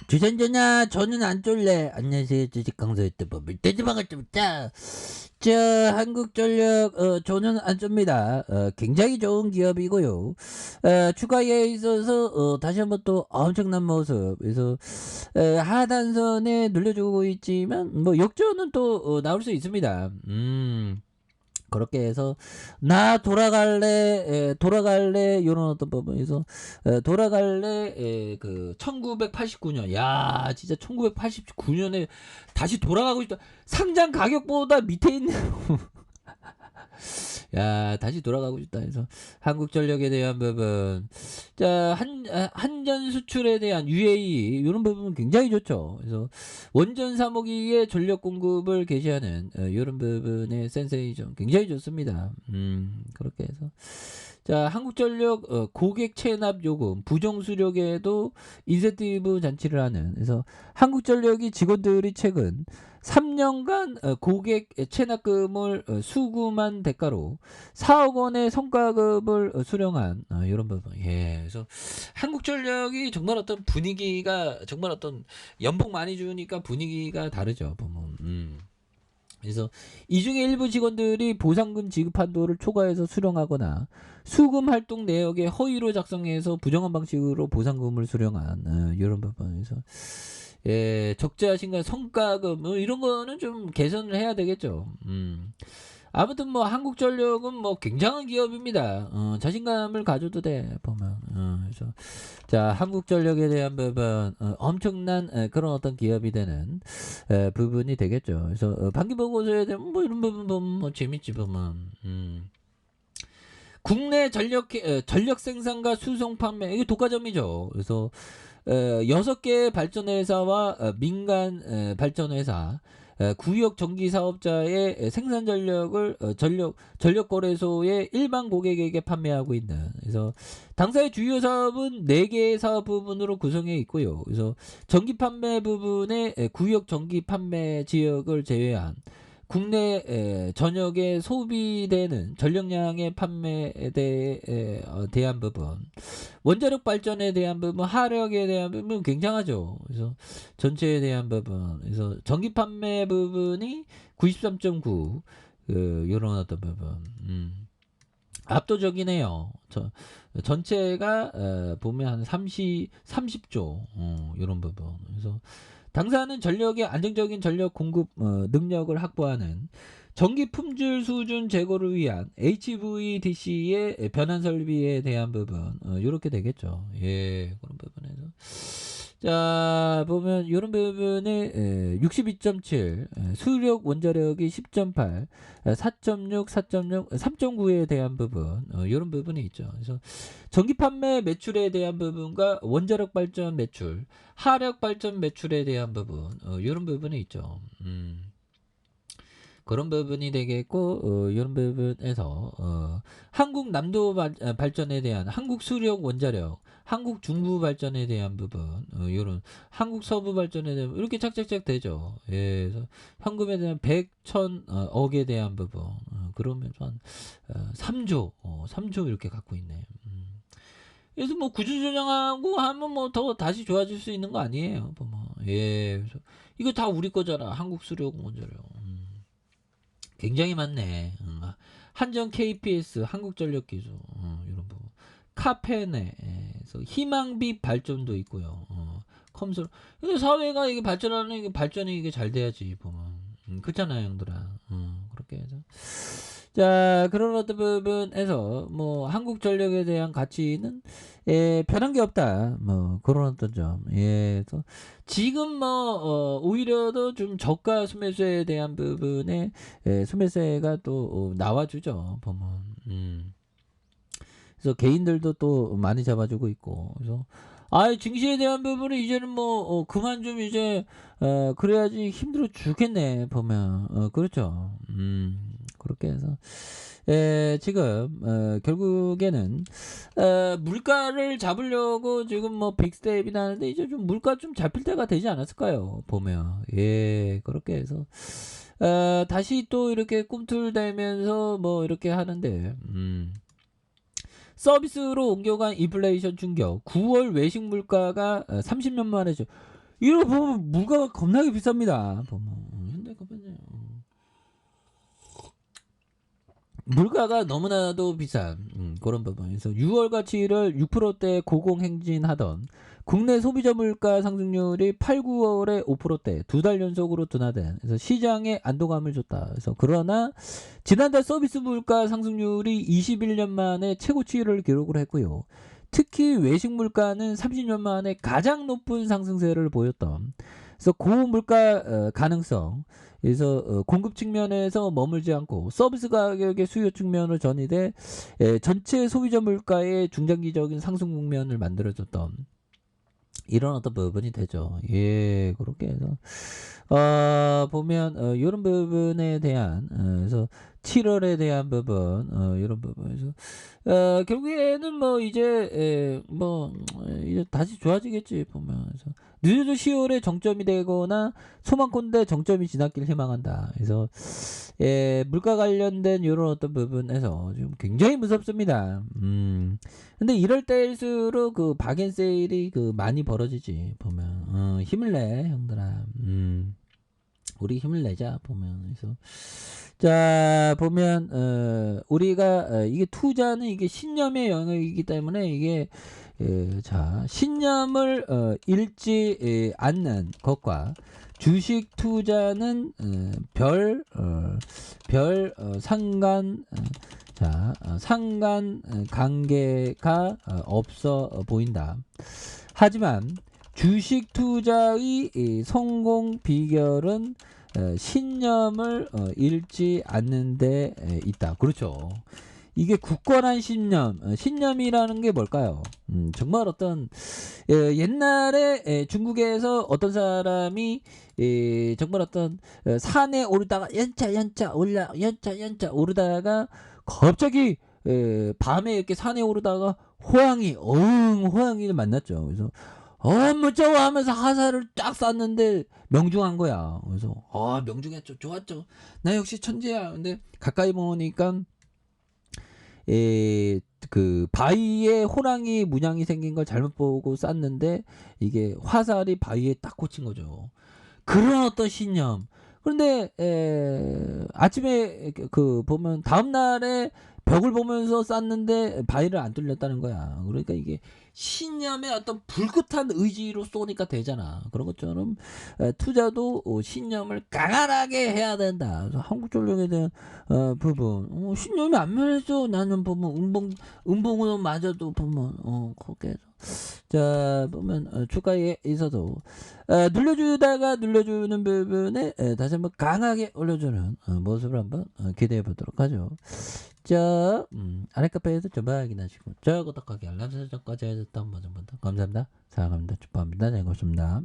주전자냐 저는 안 쫄래. 안녕하세요, 주식 강사 유튜버 돼지방아입니다. 한국전력 저는 안 쫌니다. 굉장히 좋은 기업이고요. 추가에 있어서 다시 한번 또 엄청난 모습. 그래서 하단선에 눌려주고 있지만 뭐 역전은 또 나올 수 있습니다. 그렇게 해서 나 돌아갈래 요런 어떤 부분에서 돌아갈래 그 1989년 야 진짜 1989년에 다시 돌아가고 싶다. 상장 가격보다 밑에 있는 야 다시 돌아가고 싶다 해서 한국전력에 대한 부분 한전 수출에 대한 UAE 이런 부분은 굉장히 좋죠. 그래서 원전 3호기의 전력 공급을 개시하는 이런 부분의 센세이션 굉장히 좋습니다. 그렇게 해서 한국전력 고객 체납 요금 부정수력에도 인센티브 잔치를 하는 그래서 한국전력이 직원들이 최근 3년간 고객 체납금을 수금한 대가로 4억 원의 성과급을 수령한 이런 부분. 예, 그래서 한국전력이 정말 어떤 분위기가 정말 어떤 연봉 많이 주니까 분위기가 다르죠. 보면. 그래서 이 중에 일부 직원들이 보상금 지급 한도를 초과해서 수령하거나 수금 활동 내역에 허위로 작성해서 부정한 방식으로 보상금을 수령한 이런 부분에서 예, 적재하신가 성과금 이런 거는 좀 개선을 해야 되겠죠. 아무튼 뭐 한국전력은 뭐 굉장한 기업입니다. 자신감을 가져도 돼 보면. 그래서 한국전력에 대한 부분 엄청난 그런 어떤 기업이 되는 부분이 되겠죠. 그래서 반기 보고서에 대한 뭐 이런 부분 보면 뭐 재밌지 보면. 국내 전력 생산과 수송 판매 이게 독과점이죠. 그래서 6개 발전회사와 민간 발전회사 구역 전기 사업자의 생산 전력을 전력 거래소의 일반 고객에게 판매하고 있는 그래서 당사의 주요 사업은 4개의 사업 부분으로 구성해 있고요. 그래서 전기 판매 부분에 구역 전기 판매 지역을 제외한 국내 전역에 소비되는 전력량의 판매에 대한 부분 원자력 발전에 대한 부분 하력에 대한 부분 굉장하죠. 그래서 전체에 대한 부분 그래서 전기 판매 부분이 93.9 요런 어떤 부분 압도적이네요. 전체가 보면 한 30조 요런 부분 그래서 당사는 전력의 안정적인 전력 공급 능력을 확보하는 전기 품질 수준 제고를 위한 HVDC의 변환 설비에 대한 부분 이렇게 되겠죠. 예, 그런 부분에서 보면 이런 부분에 62.7 수력 원자력이 10.8 4.6 4.6 3.9에 대한 부분 이런 부분이 있죠. 그래서 전기 판매 매출에 대한 부분과 원자력 발전 매출 하력 발전 매출에 대한 부분 이런 부분이 있죠. 그런 부분이 되겠고 이런 부분에서 한국 남도 발전에 대한 한국 수력 원자력 한국 중부 발전에 대한 부분 이런 한국 서부 발전에 대한 이렇게 착착착 되죠. 예, 그래서 현금에 대한 100, 1000 억에 대한 부분 그러면 한 3조 3조 이렇게 갖고 있네. 그래서 뭐 구조조정하고 하면 뭐 더 다시 좋아질 수 있는 거 아니에요. 보면. 예, 그래서 이거 다 우리 거잖아. 한국 수력 원자력. 굉장히 많네. 한전 KPS 한국전력기술 이런 부분. 카페네 그래서 희망비 발전도 있고요. 컴솔. 근데 사회가 이게 발전하는 이게 발전이 이게 잘 돼야지 보면. 그렇잖아요, 형들아. 그렇게 해서. 그런 어떤 부분에서 뭐 한국전력에 대한 가치는 변한 게 없다. 뭐 그런 어떤 점. 예, 그래서 지금 뭐 오히려 더 좀 저가 수매수에 대한 부분에 수매세가 또 나와주죠. 보면. 그래서 개인들도 또 많이 잡아주고 있고. 그래서 증시에 대한 부분은 이제는 뭐 그만 좀 이제 그래야지 힘들어 죽겠네 보면 그렇죠. 그렇게 해서 지금 결국에는 물가를 잡으려고 지금 뭐 빅스텝이 나는데 이제 좀 물가 좀 잡힐 때가 되지 않았을까요? 보면 예 그렇게 해서 다시 또 이렇게 꿈틀대면서 뭐 이렇게 하는데 서비스로 옮겨간 인플레이션 충격 9월 외식 물가가 30년 만에죠. 이거 보면 물가가 겁나게 비쌉니다. 보면 현대카페는 물가가 너무나도 비싼 그런 부분에서 6월과 7월 6%대 고공행진하던 국내 소비자 물가 상승률이 8, 9월에 5%대 두 달 연속으로 둔화된 그래서 시장에 안도감을 줬다. 그래서 그러나 지난달 서비스 물가 상승률이 21년 만에 최고치를 기록을 했고요. 특히 외식 물가는 30년 만에 가장 높은 상승세를 보였던 그래서 고물가 가능성 그래서 공급 측면에서 머물지 않고 서비스 가격의 수요 측면으로 전이돼 전체 소비자 물가의 중장기적인 상승 국면을 만들어줬던 이런 어떤 부분이 되죠. 예, 그렇게 해서 보면 이런 부분에 대한 그래서 7월에 대한 부분 이런 부분에서 결국에는 뭐 이제 이제 다시 좋아지겠지 보면 그래서 늦어도 10월에 정점이 되거나 소망컨대 정점이 지났길 희망한다. 그래서 물가 관련된 이런 어떤 부분에서 좀 굉장히 무섭습니다. 근데 이럴 때일수록 그 박앤세일이 그 많이 벌어지지 보면 힘을 내 형들아. 우리 힘을 내자 보면 그래서 자 보면 우리가 이게 투자는 이게 신념의 영역이기 때문에 이게 자 신념을 잃지 않는 것과 주식 투자는 별 상관 상관 관계가 없어 보인다. 하지만 주식 투자의 성공 비결은 신념을 잃지 않는 데 있다. 그렇죠. 이게 굳건한 신념, 신념이라는 게 뭘까요? 정말 어떤 옛날에 중국에서 어떤 사람이 정말 어떤 산에 오르다가 연차 오르다가 갑자기 밤에 이렇게 산에 오르다가 호랑이를 만났죠. 그래서 무서워 하면서 하사를 쫙 쐈는데 명중한 거야. 그래서 명중했죠. 좋았죠. 나 역시 천재야. 근데 가까이 보니까 그 바위에 호랑이 문양이 생긴 걸 잘못 보고 쐈는데 이게 화살이 바위에 딱 꽂힌 거죠. 그런 어떤 신념. 그런데 아침에 그 보면 다음 날에 벽을 보면서 쐈는데 바위를 안 뚫렸다는 거야. 그러니까 이게 신념의 어떤 불긋한 의지로 쏘니까 되잖아. 그런 것처럼 투자도 신념을 강하게 해야 된다. 그래서 한국전력에 대한 부분 신념이 안 변했어. 나는 보면 음봉으로 맞아도 보면 그렇게 해서 자 보면 주가에 있어도 눌러주다가 눌러주는 부분에 다시 한번 강하게 올려주는 모습을 한번 기대해 보도록 하죠. 자 아랫카페에서 전화 확인하시고 저 구독하기 알람 설정까지 해줬던 모든 분들 감사합니다. 사랑합니다. 축복합니다. 잘 고맙습니다.